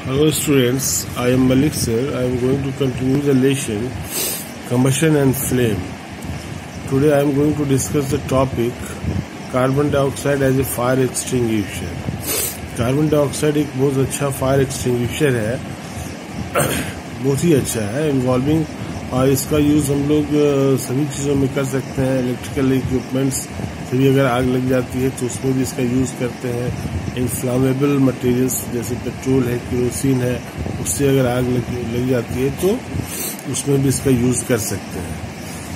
Hello students, I am Malik sir. I am going to continue the lesson combustion and flame. Today I am going to discuss the topic carbon dioxide as a fire extinguisher. Carbon dioxide एक बहुत अच्छा fire extinguisher है, बहुत ही अच्छा है involving, और इसका use हम लोग सभी चीज़ों में कर सकते हैं। इलेक्ट्रिकल इक्विपमेंट्स से भी अगर आग लग जाती है तो उसमें भी इसका यूज़ करते हैं। इन्फ्लामेबल मटेरियल्स जैसे पेट्रोल है, केरोसिन है, उससे अगर आग लग जाती है तो उसमें भी इसका यूज़ कर सकते हैं।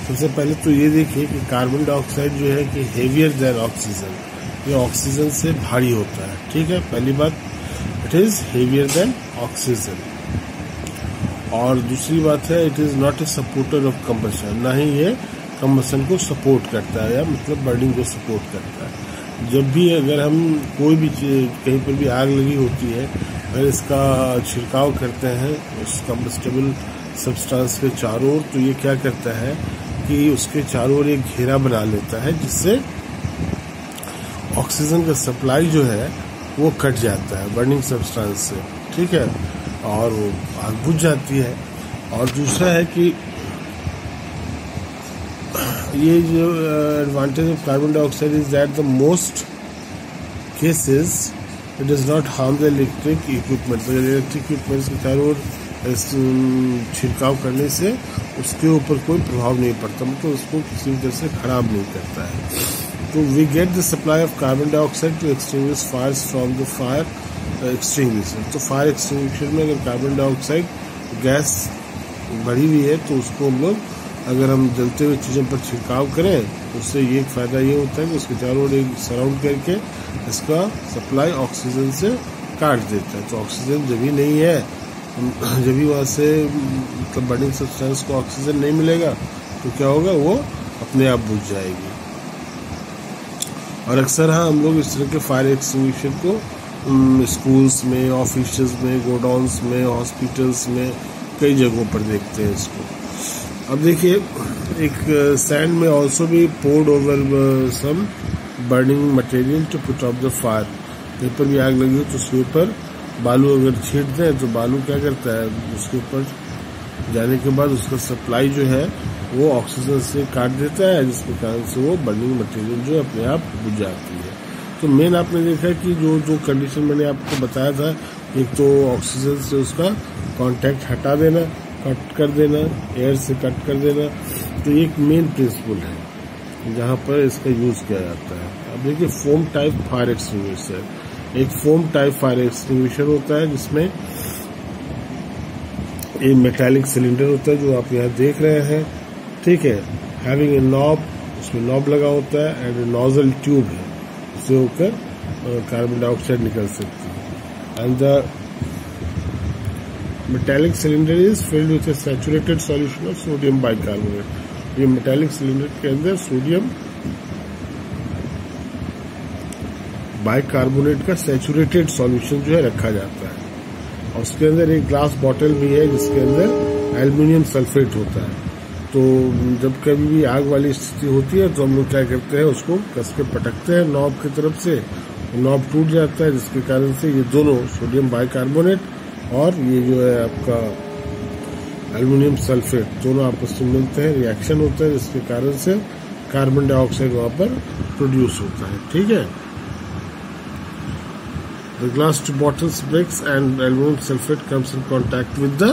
सबसे पहले तो ये देखिए कि कार्बन डाइऑक्साइड जो है कि हेवियर दैन ऑक्सीजन, ये ऑक्सीजन से भारी होता है। ठीक है, पहली बात it is heavier than oxygen, और दूसरी बात है it is not a supporter of combustion, ना ही ये कंबशन को सपोर्ट करता है या मतलब बर्निंग को सपोर्ट करता है। जब भी अगर हम कोई भी कहीं पर भी आग लगी होती है, अगर इसका छिड़काव करते हैं उस कंबस्टेबल सब्सटेंस के चारों ओर, तो ये क्या करता है कि उसके चारों ओर एक घेरा बना लेता है, जिससे ऑक्सीजन का सप्लाई जो है वो कट जाता है बर्निंग सब्सटेंस से। ठीक है, और वो आग बुझ जाती है। और दूसरा है कि ये जो advantage of carbon dioxide is that the most cases it does not harm the electric equipment. Electric equipments के चारों ओर छिड़काव करने से उसके ऊपर कोई प्रभाव नहीं पड़ता, मतलब उसको किसी भी तरह से खराब नहीं करता है। तो we get the supply of carbon dioxide to extinguish fires from the fire extinguisher. तो फायर एक्सटिंग्विशर में अगर कार्बन डाइऑक्साइड गैस बढ़ी हुई है तो उसको हम लोग अगर हम जलते हुए चीज़ों पर छिड़काव करें तो उससे ये फ़ायदा ये होता है कि उसके चारों ओर एक सराउंड करके इसका सप्लाई ऑक्सीजन से काट देता है। तो ऑक्सीजन जब भी नहीं है, जब भी वहाँ से मतलब बर्निंग सब्सटेंस को ऑक्सीजन नहीं मिलेगा तो क्या होगा, वो अपने आप बुझ जाएगी। और अक्सर हाँ हम लोग इस तरह के फायर एक्सटिंग्विशर को स्कूल्स में, ऑफिस में, गोडाउन्स में, हॉस्पिटल्स में, कई जगहों पर देखते हैं इसको। अब देखिए, एक सैंड में ऑल्सो भी poured over some burning material to put off the fire. कहीं पर भी आग लगी हो तो उसके ऊपर बालू अगर छींट दें तो बालू क्या करता है, उसके ऊपर जाने के बाद उसका सप्लाई जो है वो ऑक्सीजन से काट देता है, जिसके कारण से वो बर्निंग मटेरियल जो अपने आप बुझ जाती है। तो मेन आपने देखा कि जो कंडीशन मैंने आपको बताया था, एक तो ऑक्सीजन से उसका कांटेक्ट हटा देना, कट कर देना, एयर से कट कर देना, तो एक मेन प्रिंसिपल है जहाँ पर इसका यूज़ किया जाता है। अब देखिए, फोम टाइप फायर एक्सटिंग्विशर, एक फोम टाइप फायर एक्सटिंग्विशर होता है जिसमें एक मेटालिक सिलेंडर होता है जो आप यहाँ देख रहे हैं। ठीक है, हैविंग ए नॉब, उसमें नॉब लगा होता है, एंड नोजल ट्यूब है, उससे होकर कार्बन डाइऑक्साइड निकल सकती है। And the metallic cylinder is filled with A saturated solution of sodium bicarbonate. ये मेटालिक सिलेंडर के अंदर सोडियम बाइकार्बोनेट का सैचुरेटेड सॉल्यूशन जो है रखा जाता है, और उसके अंदर एक ग्लास बॉटल भी है जिसके अंदर एल्युमिनियम सल्फेट होता है। तो जब कभी भी आग वाली स्थिति होती है तो हम लोग क्या करते हैं, उसको कस के पटकते हैं नॉब की तरफ से, नॉब टूट जाता है, जिसके कारण से ये दोनों सोडियम बाइकार्बोनेट और ये जो है आपका एल्युमिनियम सल्फेट दोनों आपस में मिलते हैं, रिएक्शन होता है, जिसके कारण से कार्बन डाइऑक्साइड वहाँ पर प्रोड्यूस होता है। ठीक है, the glass two bottles breaks and aluminum sulfate comes in contact with the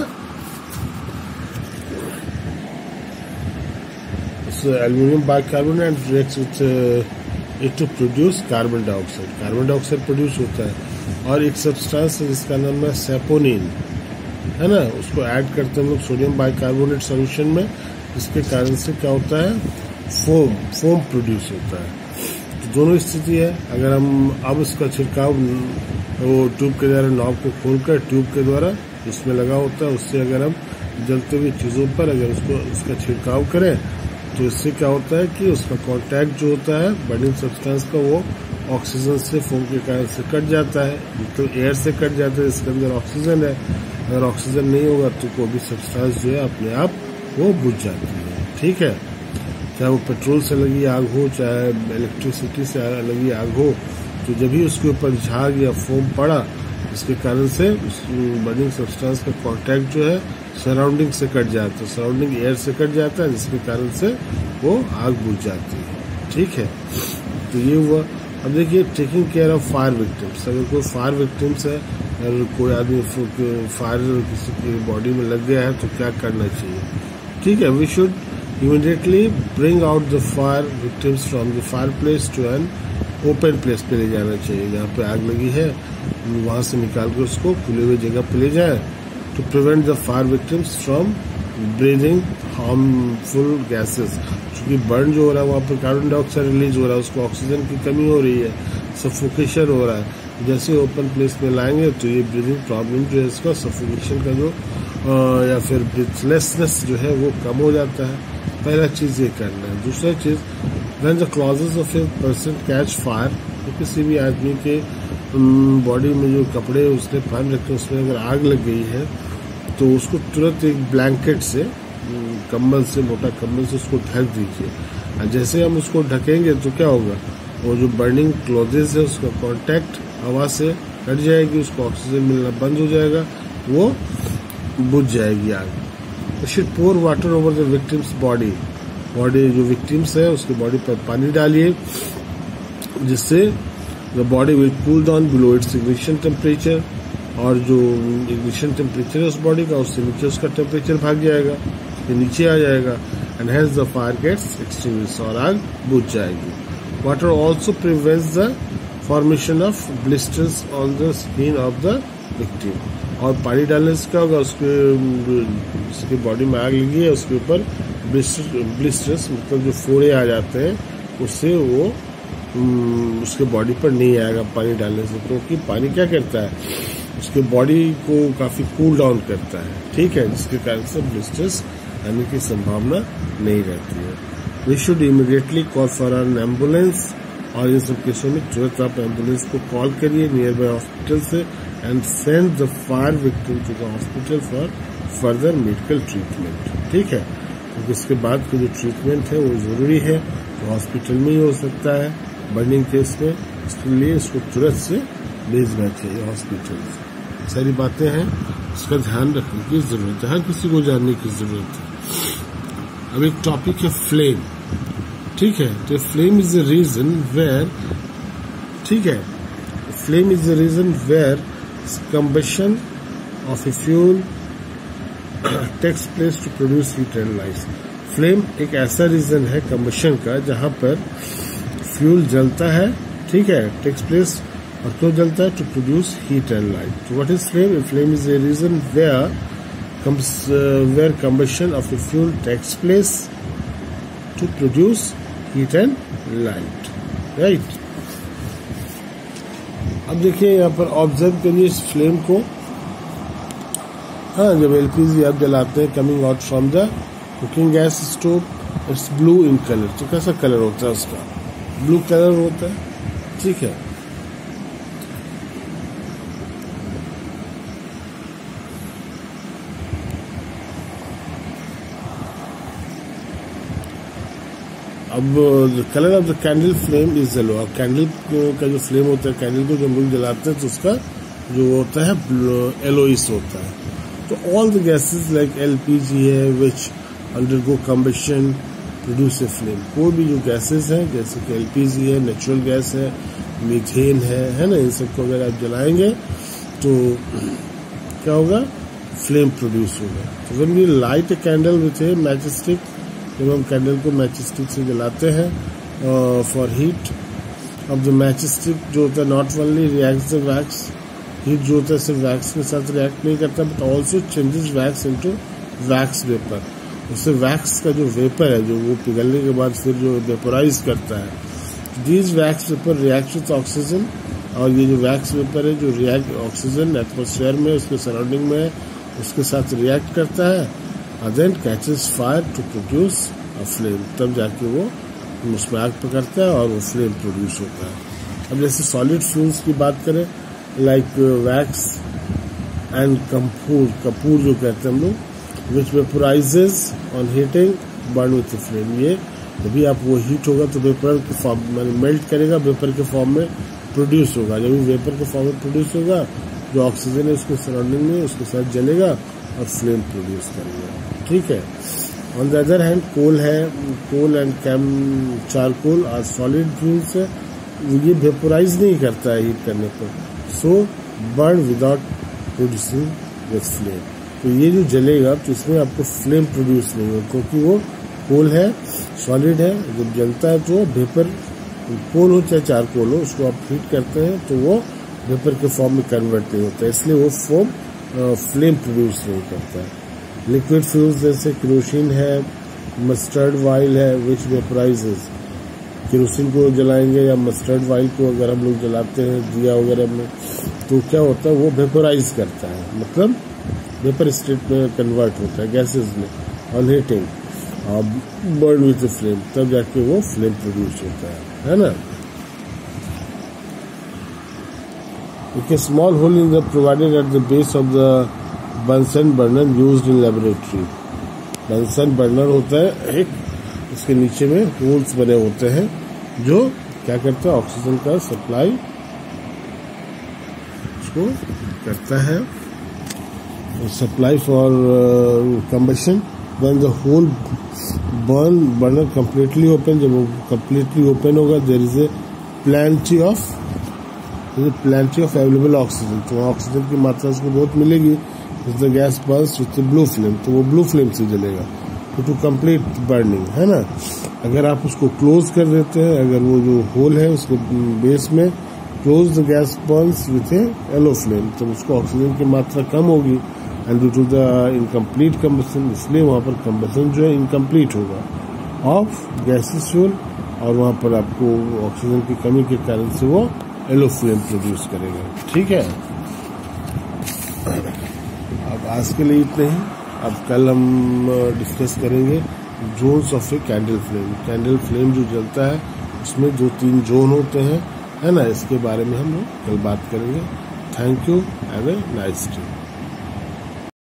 aluminum bicarbonate and reacts with it to produce carbon dioxide. Carbon dioxide produce होता है, और एक सब्सटेंस है जिसका नाम है सेपोनिन, है ना, उसको ऐड करते हैं हम लोग सोडियम बाइकार्बोनेट सॉल्यूशन में, जिसके कारण से क्या होता है, फोम प्रोड्यूस होता है। तो दोनों स्थिति है। अगर हम अब इसका छिड़काव वो ट्यूब के द्वारा, नॉब को खोलकर ट्यूब के द्वारा इसमें लगा होता है, उससे अगर हम जलते हुए चीज़ों पर अगर उसका छिड़काव करें तो इससे क्या होता है कि उसका कांटेक्ट जो होता है बर्निंग सब्सटेंस का, वो ऑक्सीजन से फोम के कारण से कट जाता है, मतलब एयर से कट जाता है, इसके अंदर ऑक्सीजन है। अगर ऑक्सीजन नहीं होगा तो कोई भी सब्सटेंस जो है अपने आप वो बुझ जाती है। ठीक है, चाहे वो पेट्रोल से लगी आग हो, चाहे इलेक्ट्रिसिटी से लगी आग हो, तो जब भी उसके ऊपर झाग या फोम पड़ा इसके कारण से बर्निंग सब्सटेंस का कांटेक्ट जो है सराउंडिंग से कट जाता है, सराउंडिंग एयर से कट जाता है, जिसके कारण से वो आग बुझ जाती है। ठीक है, तो ये हुआ। अब देखिए taking care of fire victims. अगर कोई फायर विक्टिम्स है, अगर कोई आदमी फायर किसी की बॉडी में लग गया है तो क्या करना चाहिए? ठीक है, we should immediately bring out the fire victims from the fire place to an open place पे ले जाना चाहिए। जहाँ पे आग लगी है वहाँ से निकाल कर उसको खुले हुए जगह पे ले जाए, to prevent the fire victims from breathing harmful gases. क्योंकि बर्न जो हो रहा है वहाँ पर कार्बन डाइऑक्साइड रिलीज हो रहा है, उसको ऑक्सीजन की कमी हो रही है, सफोकेशन हो रहा है। जैसे ओपन प्लेस में लाएंगे तो ये ब्रीदिंग प्रॉब्लम जो है इसका, सफोकेशन का जो या फिर ब्रीथलेसनेस जो है वो कम हो जाता है। पहला चीज़ ये करना है। दूसरा चीज़, when the clothes of a person catch fire, तो किसी भी आदमी के बॉडी में जो कपड़े उसने पहन रखे उसमें अगर आग लग गई है तो उसको तुरंत एक ब्लैंकेट से, कंबल से, मोटा कंबल से उसको ढक दीजिए। जैसे हम उसको ढकेंगे तो क्या होगा, वो जो बर्निंग क्लॉजेस है उसका कांटेक्ट हवा से कट जाएगी, उसको ऑक्सीजन मिलना बंद हो जाएगा, वो बुझ जाएगी आग। Should pour water over the victim's body. जो विक्टिम्स है उसकी बॉडी पर पानी डालिए, जिससे the body will cool down below its ignition temperature. और जो इग्निशन टेम्परेचर है उस बॉडी का, उससे नीचे उसका टेम्परेचर भाग जाएगा, फिर नीचे आ जाएगा, and has the fire gets extinguished, और आग बुझ जाएगी। Water also prevents the formation of blisters on the skin of the victim. और पानी डालने से क्या होगा, उसके बॉडी में आग लगी है उसके ऊपर ब्लिस्टर्स मतलब जो फोड़े आ जाते हैं, उससे वो उसके बॉडी पर नहीं आएगा पानी डालने से। क्योंकि पानी क्या करता है, उसके बॉडी को काफी कूल डाउन करता है। ठीक है, जिसके कारण से ब्लिस्टर्स आने की संभावना नहीं रहती है। We should immediately call for an ambulance, और इन सब केसों में तुरंत आप एम्बुलेंस को कॉल करिए नियर बाय हॉस्पिटल से, and send the fire victim to the hospital for further medical treatment. ठीक है, क्योंकि इसके बाद का जो ट्रीटमेंट है वो जरूरी है, तो हॉस्पिटल में ही हो सकता है बर्निंग केस में। इसके लिए इसको तुरंत से भेजना चाहिए हॉस्पिटल से। सारी बातें हैं, इसका ध्यान रखने की जरूरत है, हर किसी को जानने की जरूरत है। अब एक टॉपिक है फ्लेम। ठीक है, तो flame is the region where, ठीक है, flame is the region where combustion of a fuel takes place to produce heat and light. Flame एक ऐसा रीजन है कम्बशन का जहां पर फ्यूल जलता है, ठीक है, टेक्स प्लेस, और क्यों जलता है, to produce heat and light. तो what is flame? Flame is a region where combustion of a fuel takes place to produce heat and light, right. अब देखिए यहाँ पर ऑब्जर्व करिए इस फ्लेम को। हाँ, जब एलपीजी आप जलाते हैं coming out from the cooking gas stove, it's blue in colour. तो कैसा कलर होता है उसका? ब्लू कलर होता है। ठीक है, अब colour of the candle flame is yellow. अब कैंडल का जो फ्लेम होता है, कैंडल को जब लोग जलाते हैं तो उसका जो होता है येलोइश होता है। तो all the gases like LPG है which undergo combustion produce a flame. कोई भी जो गैसेस हैं जैसे कि एलपीजी है, नेचुरल गैस है, मीथेन है ना, इन सबको अगर आप जलाएंगे तो क्या होगा, फ्लेम प्रोड्यूस होगा। तो when we light a candle with a match stick, जब हम कैंडल को मैच स्टिक से जलाते हैं फॉर हीट अब द मैच स्टिक जो होता है not only reacts the wax, heat जो होता है सिर्फ वैक्स के साथ रिएक्ट नहीं करता but also changes wax into wax vapour. उससे वैक्स का जो वेपर है जो वो पिघलने के बाद फिर जो वेपोराइज करता है, these wax vapour react with oxygen, और ये जो वैक्स वेपर है जो रिएक्ट ऑक्सीजन एटमोसफेयर में उसके सराउंडिंग में है उसके साथ रिएक्ट करता है, and then catches fire to produce a flame। तब जाके वो उसमें आग पकड़ता है और वो फ्लेम प्रोड्यूस होता है। अब जैसे सॉलिड फ्यूल्स की बात करें लाइक वैक्स एंड कपूर जो कहते हैं हम लोग, which vaporises on heating burn with flame. ये जब आप वो हीट होगा तो वेपर के फॉर्म में मेल्ट करेगा, वेपर के फॉर्म में प्रोड्यूस होगा। जब वेपर के फॉर्म में प्रोड्यूस होगा जो ऑक्सीजन है उसके सराउंडिंग में उसके साथ जलेगा और फ्लेम प्रोड्यूस करेगा। ठीक है। On the other hand coal है, coal and charcoal are solid fuels है, ये वेपोराइज नहीं करता है हीट करने पर, so burn without producing with flame. तो ये जो जलेगा तो इसमें आपको फ्लेम प्रोड्यूस नहीं हो, क्योंकि वो कोल है, सॉलिड है, जब जलता है तो वेपर, कोल हो चाहे चारकोल हो, उसको आप हीट करते हैं तो वो वेपर के फॉर्म में कन्वर्ट नहीं होता है, इसलिए वो फ्लेम प्रोड्यूस नहीं करता है। लिक्विड फ्यूल्स जैसे केरोसिन है, मस्टर्ड ऑयल है, विच वेपराइजेज। केरोसिन को जलाएंगे या मस्टर्ड ऑयल को अगर हम लोग जलाते हैं दिया वगैरह में, तो क्या होता है वो वेपराइज करता है, मतलब वेपर स्टेट में कन्वर्ट होता है गैसेज में on heating, burn with flame, तब जाके वो फ्लेम प्रोड्यूस होता है ना। एक small hole in the provided at the base of the Bunsen burner used in laboratory. Bunsen burner होता है एक, इसके नीचे में होल्स बने होते हैं जो क्या करता है, ऑक्सीजन का सप्लाई उसको करता है, supply for combustion. When the hole burner completely open, जब वो कंप्लीटली ओपन होगा, there is a plenty of available oxygen, तो ऑक्सीजन की मात्रा उसको बहुत मिलेगी। The gas burns with blue flame, तो वो ब्लू फ्लेम से जलेगा, तो टू कंप्लीट बर्निंग है ना। अगर आप उसको क्लोज कर देते हैं, अगर वो जो होल है उसके बेस में close the gas burns with a yellow flame, तो उसको ऑक्सीजन की मात्रा कम होगी and due to the incomplete combustion, इसलिए वहाँ पर कम्बशन जो है इनकम्प्लीट होगा ऑफ गैसेस फ्यूल, और वहाँ पर आपको ऑक्सीजन की कमी के कारण से वो येलो फ्लेम प्रोड्यूस करेगा। ठीक है। अब आज के लिए इतना ही। अब कल हम डिस्कस करेंगे zones of a candle flame. Candle flame जो जलता है उसमें 2-3 जोन होते हैं, है ना, इसके बारे में हम लोग कल बात करेंगे। Thank you, have a nice day.